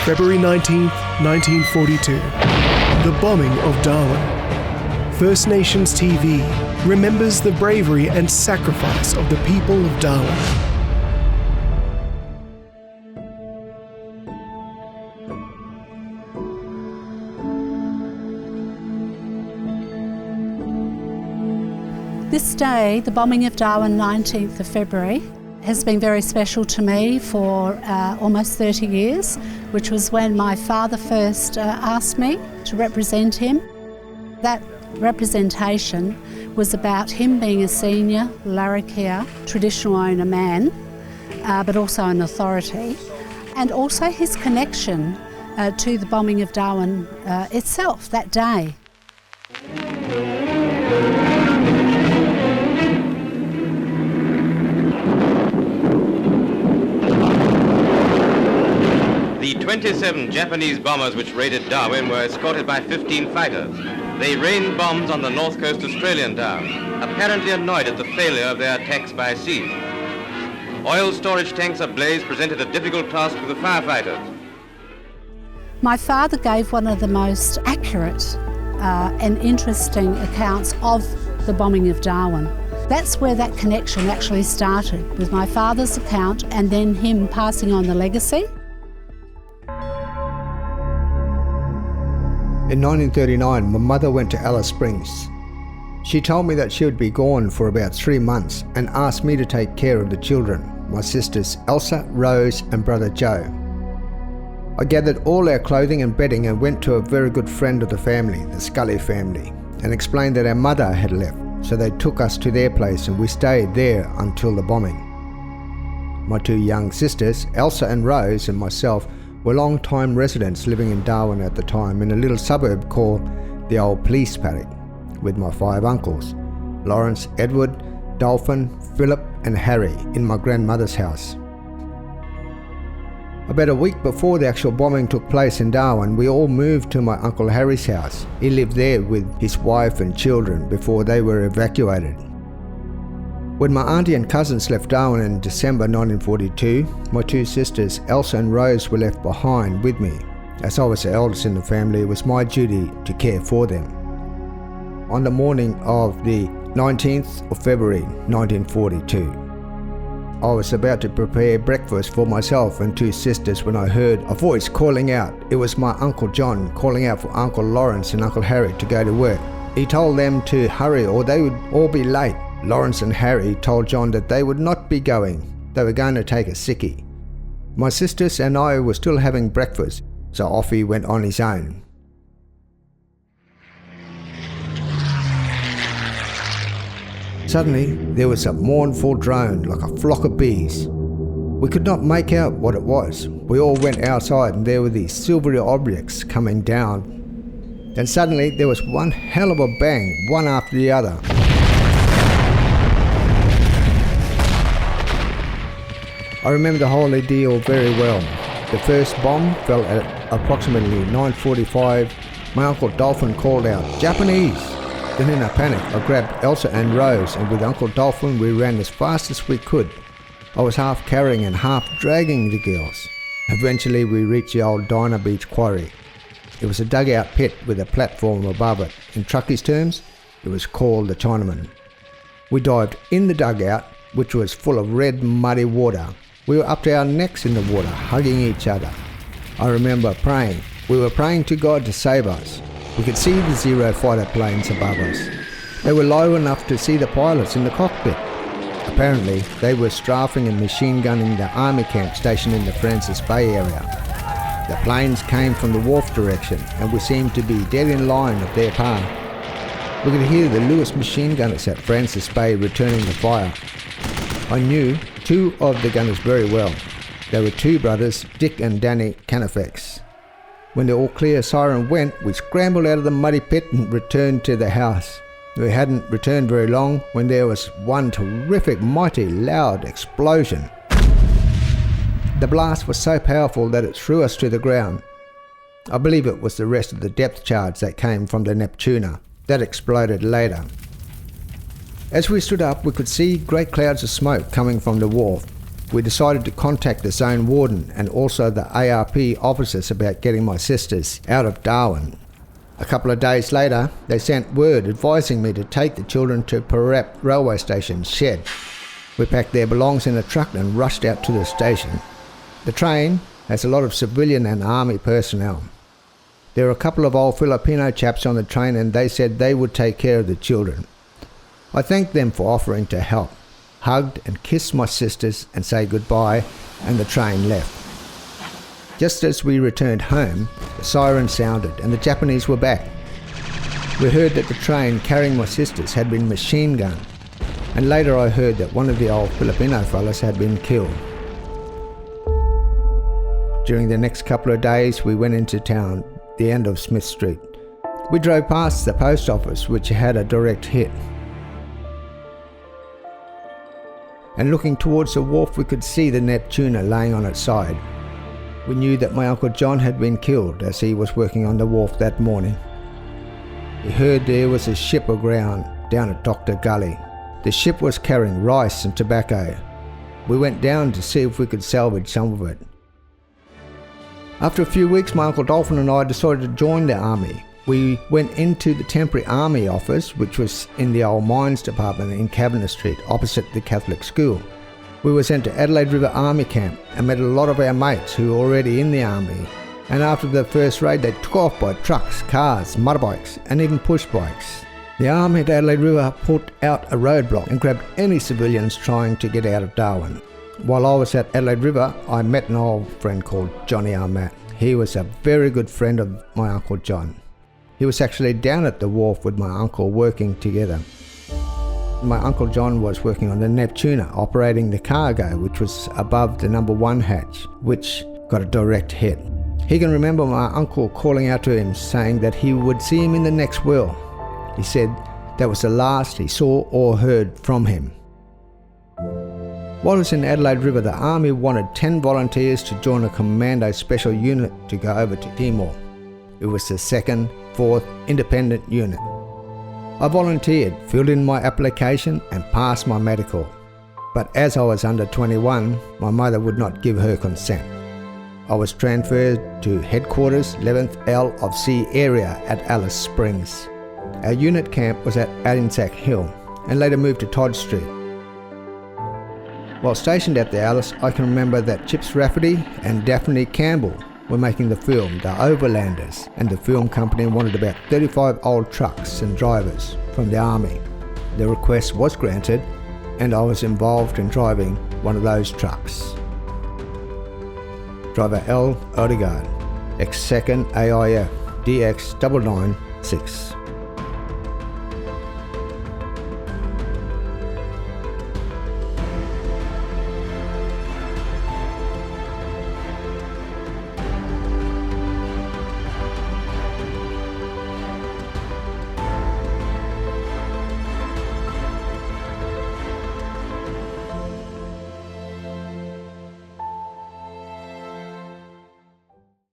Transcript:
February 19, 1942. The Bombing of Darwin. First Nations TV remembers the bravery and sacrifice of the people of Darwin. This day, the bombing of Darwin, 19th of February, has been very special to me for almost 30 years, which was when my father first asked me to represent him. That representation was about him being a senior Larrakia traditional owner man, but also an authority, and also his connection to the bombing of Darwin itself that day. The 27 Japanese bombers which raided Darwin were escorted by 15 fighters. They rained bombs on the north coast Australian town, apparently annoyed at the failure of their attacks by sea. Oil storage tanks ablaze presented a difficult task to the firefighters. My father gave one of the most accurate and interesting accounts of the bombing of Darwin. That's where that connection actually started, with my father's account and then him passing on the legacy. In 1939, my mother went to Alice Springs. She told me that she would be gone for about 3 months and asked me to take care of the children, my sisters Elsa, Rose and brother Joe. I gathered all our clothing and bedding and went to a very good friend of the family, the Scully family, and explained that our mother had left, so they took us to their place and we stayed there until the bombing. My two young sisters, Elsa and Rose, and myself were long-time residents living in Darwin at the time in a little suburb called the Old Police Paddock, with my 5 uncles, Lawrence, Edward, Dolphin, Philip and Harry, in my grandmother's house. About a week before the actual bombing took place in Darwin, we all moved to my Uncle Harry's house. He lived there with his wife and children before they were evacuated. When my auntie and cousins left Darwin in December 1942, my 2 sisters, Elsa and Rose, were left behind with me. As I was the eldest in the family, it was my duty to care for them. On the morning of the 19th of February 1942, I was about to prepare breakfast for myself and 2 sisters when I heard a voice calling out. It was my Uncle John calling out for Uncle Lawrence and Uncle Harry to go to work. He told them to hurry or they would all be late. Lawrence and Harry told John that they would not be going. They were going to take a sickie. My sisters and I were still having breakfast, so off he went on his own. Suddenly, there was a mournful drone like a flock of bees. We could not make out what it was. We all went outside and there were these silvery objects coming down. Then suddenly, there was one hell of a bang, one after the other. I remember the whole ordeal very well. The first bomb fell at approximately 9:45. My Uncle Dolphin called out, "Japanese!" Then in a panic, I grabbed Elsa and Rose, and with Uncle Dolphin we ran as fast as we could. I was half carrying and half dragging the girls. Eventually we reached the old Dinah Beach quarry. It was a dugout pit with a platform above it. In truckies terms, it was called the Chinaman. We dived in the dugout, which was full of red muddy water. We were up to our necks in the water, hugging each other. I remember praying. We were praying to God to save us. We could see the Zero fighter planes above us. They were low enough to see the pilots in the cockpit. Apparently, they were strafing and machine gunning the army camp stationed in the Francis Bay area. The planes came from the wharf direction, and we seemed to be dead in line of their path. We could hear the Lewis machine gunners at Francis Bay returning the fire. I knew 2 of the gunners very well. They were 2 brothers, Dick and Danny Canifex. When the all-clear siren went, we scrambled out of the muddy pit and returned to the house. We hadn't returned very long when there was one terrific, mighty, loud explosion. The blast was so powerful that it threw us to the ground. I believe it was the rest of the depth charge that came from the Neptuna. That exploded later. As we stood up, we could see great clouds of smoke coming from the wharf. we decided to contact the zone warden and also the ARP officers about getting my sisters out of Darwin. A couple of days later, they sent word advising me to take the children to Parap railway station shed. We packed their belongings in a truck and rushed out to the station. The train has a lot of civilian and army personnel. There were a couple of old Filipino chaps on the train and they said they would take care of the children. I thanked them for offering to help, hugged and kissed my sisters and said goodbye, and the train left. Just as we returned home, the siren sounded and the Japanese were back. We heard that the train carrying my sisters had been machine gunned, and later I heard that one of the old Filipino fellas had been killed. During the next couple of days, we went into town, the end of Smith Street. We drove past the post office, which had a direct hit. And looking towards the wharf, we could see the Neptuna laying on its side. We knew that my Uncle John had been killed as he was working on the wharf that morning. We heard there was a ship aground down at Dr. Gully. The ship was carrying rice and tobacco. We went down to see if we could salvage some of it. After a few weeks, my Uncle Dolphin and I decided to join the army. We went into the temporary army office, which was in the old mines department in Cavendish Street, opposite the Catholic school. We were sent to Adelaide River Army Camp and met a lot of our mates who were already in the army. And after the first raid, they took off by trucks, cars, motorbikes, and even push bikes. The army at Adelaide River put out a roadblock and grabbed any civilians trying to get out of Darwin. While I was at Adelaide River, I met an old friend called Johnny Armat. He was a very good friend of my Uncle John. He was actually down at the wharf with my uncle working together. My Uncle John was working on the Neptuna, operating the cargo, which was above the number 1 hatch, which got a direct hit. He can remember my uncle calling out to him, saying that he would see him in the next world. He said that was the last he saw or heard from him. While I was in Adelaide River, the Army wanted 10 volunteers to join a commando special unit to go over to Timor. It was the 2nd, 4th Independent Unit. I volunteered, filled in my application and passed my medical. But as I was under 21, my mother would not give her consent. I was transferred to Headquarters 11th L of C area at Alice Springs. Our unit camp was at Adinsack Hill and later moved to Todd Street. While stationed at the Alice, I can remember that Chips Rafferty and Daphne Campbell were making the film The Overlanders, and the film company wanted about 35 old trucks and drivers from the army. The request was granted and I was involved in driving one of those trucks. Driver L. Odegaard, ex-2nd AIF DX 996.